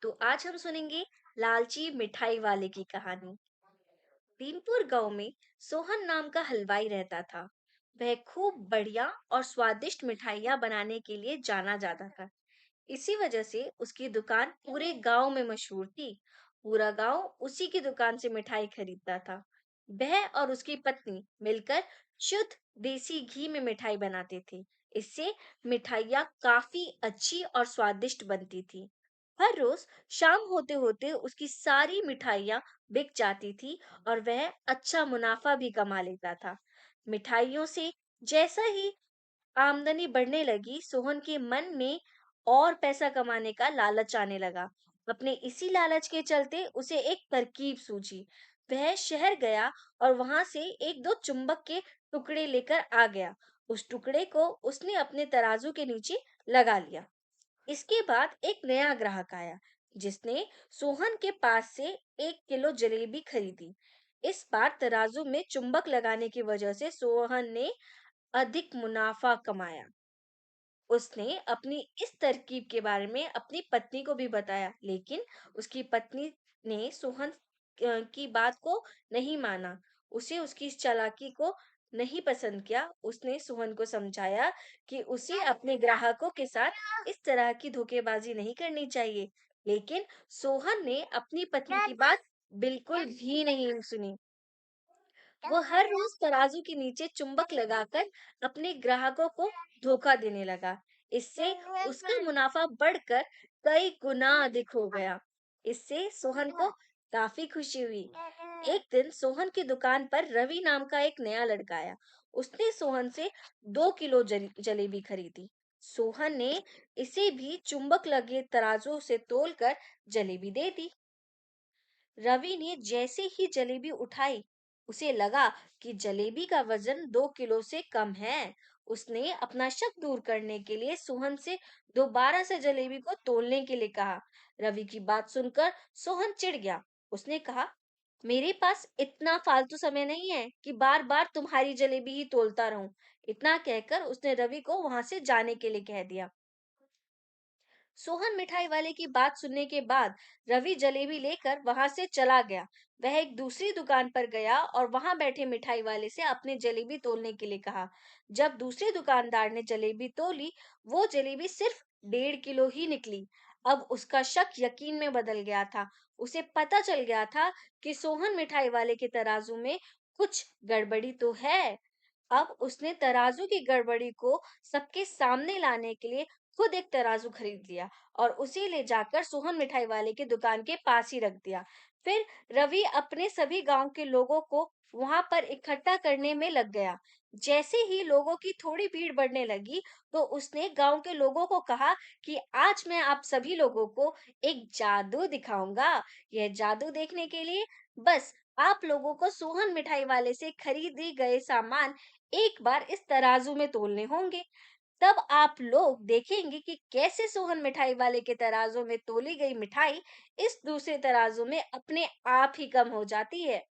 तो आज हम सुनेंगे लालची मिठाई वाले की कहानी। भीमपुर गांव में सोहन नाम का हलवाई रहता था। वह खूब बढ़िया और स्वादिष्ट मिठाइयाँ बनाने के लिए जाना जाता था। इसी वजह से उसकी दुकान पूरे गांव में मशहूर थी। पूरा गांव उसी की दुकान से मिठाई खरीदता था। वह और उसकी पत्नी मिलकर शुद्ध देसी घी में मिठाई बनाते थे। इससे मिठाइयाँ काफी अच्छी और स्वादिष्ट बनती थी। हर रोज शाम होते होते उसकी सारी मिठाइयाँ बिक जाती थी और वह अच्छा मुनाफा भी कमा लेता था। मिठाइयों से जैसा ही आमदनी बढ़ने लगी, सोहन के मन में और पैसा कमाने का लालच आने लगा। अपने इसी लालच के चलते उसे एक तरकीब सूझी। वह शहर गया और वहां से एक दो चुंबक के टुकड़े लेकर आ गया। उस टुकड़े को उसने अपने तराजू के नीचे लगा लिया। इसके बाद एक नया ग्राहक आया, जिसने सोहन के पास से 1 किलो जलेबी खरीदी। इस बार तराजू में चुंबक लगाने की वजह से सोहन ने अधिक मुनाफा कमाया। उसने अपनी इस तरकीब के बारे में अपनी पत्नी को भी बताया, लेकिन उसकी पत्नी ने सोहन की बात को नहीं माना। उसे उसकी इस चालाकी को नहीं पसंद किया। उसने सोहन को समझाया कि उसे अपने ग्राहकों के साथ इस तरह की धोखेबाजी नहीं करनी चाहिए, लेकिन सोहन ने अपनी पत्नी की बात बिल्कुल भी नहीं सुनी। वो हर रोज तराजू के नीचे चुंबक लगाकर अपने ग्राहकों को धोखा देने लगा। इससे उसका मुनाफा बढ़कर कई गुना अधिक हो गया। इससे सोहन को काफी खुशी हुई। एक दिन सोहन की दुकान पर रवि नाम का एक नया लड़का आया। उसने सोहन से 2 किलो जलेबी खरीदी। सोहन ने इसे भी चुंबक लगे तराजू से तोलकर जलेबी दे दी। रवि ने जैसे ही जलेबी उठाई, उसे लगा कि जलेबी का वजन 2 किलो से कम है। उसने अपना शक दूर करने के लिए सोहन से दोबारा से जलेबी को तोलने के लिए कहा। रवि की बात सुनकर सोहन चिढ़ गया। उसने कहा, मेरे पास इतना फालतू समय नहीं है कि बार बार तुम्हारी जलेबी ही तोलता रहूं। इतना कहकर उसने रवि को वहां से जाने के लिए कह दिया। सोहन मिठाई वाले की बात सुनने के बाद रवि जलेबी लेकर वहां से चला गया। वह एक दूसरी दुकान पर गया और वहां बैठे मिठाई वाले से अपने जलेबी तोलने के लिए कहा। जब दूसरे दुकानदार ने जलेबी तोली, वो जलेबी सिर्फ 1.5 किलो ही निकली। अब उसका शक यकीन में बदल गया था। उसे पता चल गया था कि सोहन मिठाई वाले के तराजू में कुछ गड़बड़ी तो है। अब उसने तराजू की गड़बड़ी को सबके सामने लाने के लिए खुद एक तराजू खरीद लिया और उसे ले जाकर सोहन मिठाई वाले की दुकान के पास ही रख दिया। फिर रवि अपने सभी गांव के लोगों को वहां पर इकट्ठा करने में लग गया। जैसे ही लोगों की थोड़ी भीड़ बढ़ने लगी, तो उसने गांव के लोगों को कहा कि आज मैं आप सभी लोगों को एक जादू दिखाऊंगा। यह जादू देखने के लिए बस आप लोगों को सोहन मिठाई वाले से खरीदी गए सामान एक बार इस तराजू में तोलने होंगे। तब आप लोग देखेंगे कि कैसे सोहन मिठाई वाले के तराजू में तोली गई मिठाई इस दूसरे तराजू में अपने आप ही कम हो जाती है।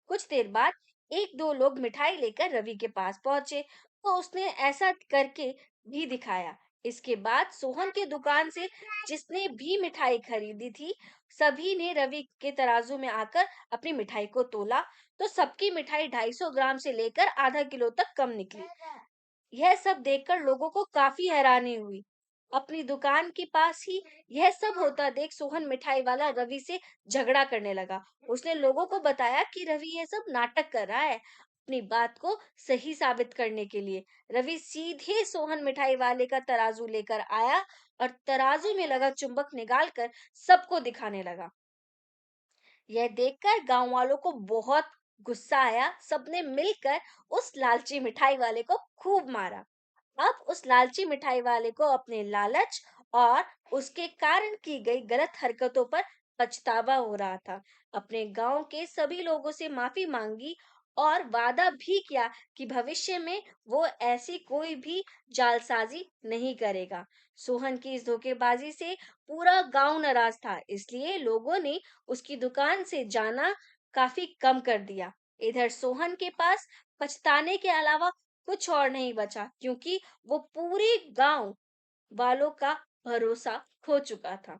कुछ देर बाद एक दो लोग मिठाई लेकर रवि के पास पहुंचे, तो उसने ऐसा करके भी दिखाया। इसके बाद सोहन की दुकान से जिसने भी मिठाई खरीदी थी, सभी ने रवि के तराजू में आकर अपनी मिठाई को तोला। तो सबकी मिठाई 250 ग्राम से लेकर आधा किलो तक कम निकली। यह सब देखकर लोगों को काफी हैरानी हुई। अपनी दुकान के पास ही यह सब होता देख सोहन मिठाई वाला रवि से झगड़ा करने लगा। उसने लोगों को बताया कि रवि यह सब नाटक कर रहा है, अपनी बात को सही साबित करने के लिए। रवि सीधे सोहन मिठाई वाले का तराजू लेकर आया और तराजू में लगा चुंबक निकालकर सबको दिखाने लगा। यह देखकर गांव वालों को बहुत गुस्सा आया। सबने मिलकर उस लालची मिठाई वाले को खूब मारा। अब उस लालची मिठाई वाले को अपने लालच और उसके कारण की गई गलत हरकतों पर पछतावा हो रहा था। अपने गांव के सभी लोगों से माफी मांगी और वादा भी किया कि भविष्य में वो ऐसी कोई भी जालसाजी नहीं करेगा। सोहन की इस धोखेबाजी से पूरा गांव नाराज था, इसलिए लोगों ने उसकी दुकान से जाना काफी कम कर दिया। इधर सोहन के पास पछताने के अलावा कुछ और नहीं बचा, क्योंकि वो पूरे गांव वालों का भरोसा खो चुका था।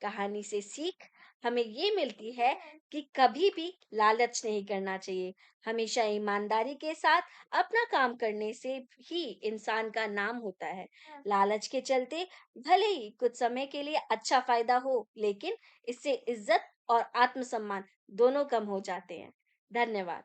कहानी से सीख हमें ये मिलती है कि कभी भी लालच नहीं करना चाहिए। हमेशा ईमानदारी के साथ अपना काम करने से ही इंसान का नाम होता है। लालच के चलते भले ही कुछ समय के लिए अच्छा फायदा हो, लेकिन इससे इज्जत और आत्मसम्मान दोनों कम हो जाते हैं। धन्यवाद।